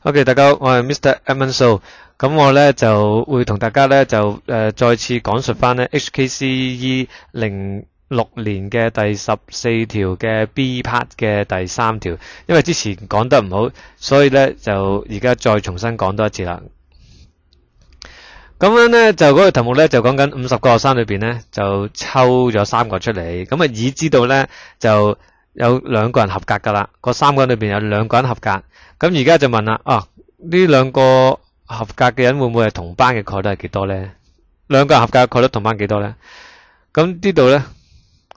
OK， 大家好，我係 Mr. Edmund So。咁我咧就會同大家咧就再次講述翻咧 HKCE 06年嘅第14條嘅 B part 嘅第3條，因為之前講得唔好，所以咧就而家再重新講多一次啦。咁樣咧就嗰個題目咧就講緊50個學生裏邊咧就抽咗3個出嚟，咁啊已知道咧就有2個人合格噶啦，嗰3個人裏邊有2個人合格。咁而家就問啦，呢2個合格嘅人會唔會係同班嘅概率係幾多咧？2個人合格嘅概率同班幾多咧？咁呢度咧，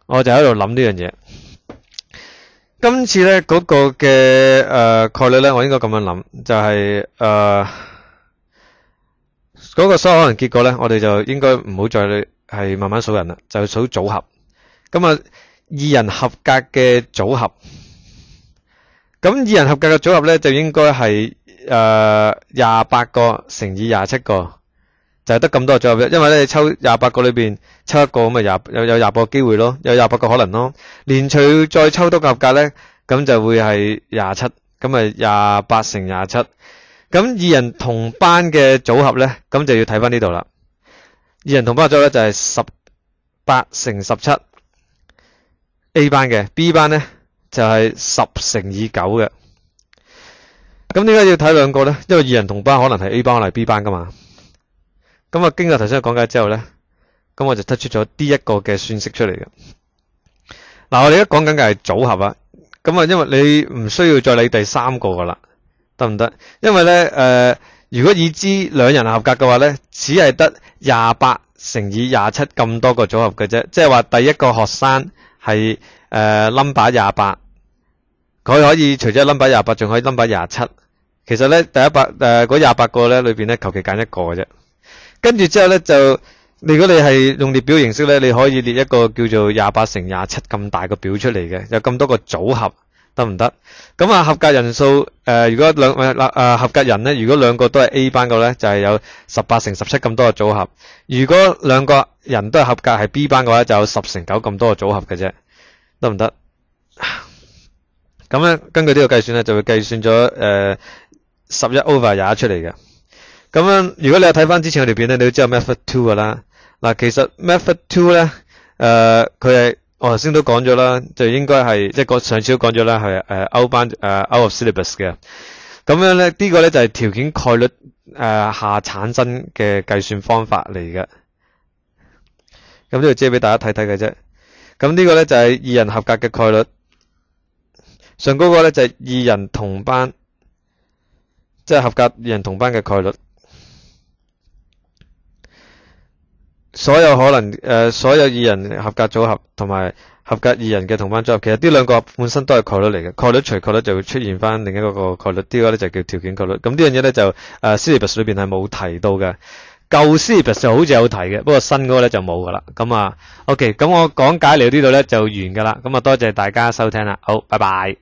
我就喺度諗呢樣嘢。今次咧嗰個嘅概率咧，我應該咁樣諗，就係嗰個所有可能結果咧，我哋就應該唔好再係慢慢數人啦，就數組合。咁啊，2人合格嘅組合。咁2人合格嘅組合咧，就應該係28個乘以27個，就係得咁多組合啫。因為咧，你抽28個裏邊抽一個咁咪有28個機會咯，有28個可能咯。連隨再抽多個合格咧，咁就會係27，咁咪28乘27。咁2人同班嘅組合咧，咁就要睇翻呢度啦。2人同班嘅組合咧就係18乘17 A 班嘅 ，B 班咧就係10乘以9嘅。咁點解要睇2個咧？因為2人同班可能係 A 班，可能係 B 班噶嘛。咁啊，經過頭先嘅講解之後咧，咁我就得出咗呢一個嘅算式出嚟嘅。嗱，我哋而家講緊嘅係組合啊。咁啊，因為你唔需要再理第3個噶啦，得唔得？因為咧，如果已知2人合格嘅話咧，只係得28乘以27咁多個組合嘅啫。即係話第一個學生係number 28，佢可以除咗 number 28，仲可以 number 27。其實咧，嗰28個咧裏邊咧，求其揀一個嘅啫。跟住之後咧，就如果你係用列表形式咧，你可以列一個叫做28乘27咁大個表出嚟嘅，有咁多個組合，得唔得？咁啊，合格人數如果合格人咧，如果2個都係 A 班嘅咧，就係有18乘17咁多個組合。如果2個人都係合格係 B 班嘅話，就有10乘9咁多個組合嘅啫，得唔得？咁咧，根據呢個計算咧，就會計算咗11/21出嚟嘅。咁樣，如果你有睇翻之前嗰條片咧，你都知道 Method 2噶啦。嗱，其實 Method 2咧，佢係我頭先都講咗啦，就應該係即係上次都講咗啦，係out 班out of syllabus 嘅。咁樣咧，呢個咧就係條件概率下產生嘅計算方法嚟嘅。咁呢度借俾大家睇睇嘅啫。咁呢個咧就係2人合格嘅概率。上嗰個咧就係2人同班，即係合格2人同班嘅概率。所有可能所有2人合格組合同埋合格2人嘅同班組合，其實呢2個本身都係概率嚟嘅。概率除概率就會出現翻另一個概率，呢個咧就叫條件概率。咁呢樣嘢咧就syllabus 裏邊係冇提到嘅。舊 syllabus 就好似有提嘅，不過新嗰個咧就冇噶啦。咁啊 ，OK，咁我講解嚟到呢度咧就完噶啦。咁啊，多謝大家收聽啦。好，拜拜。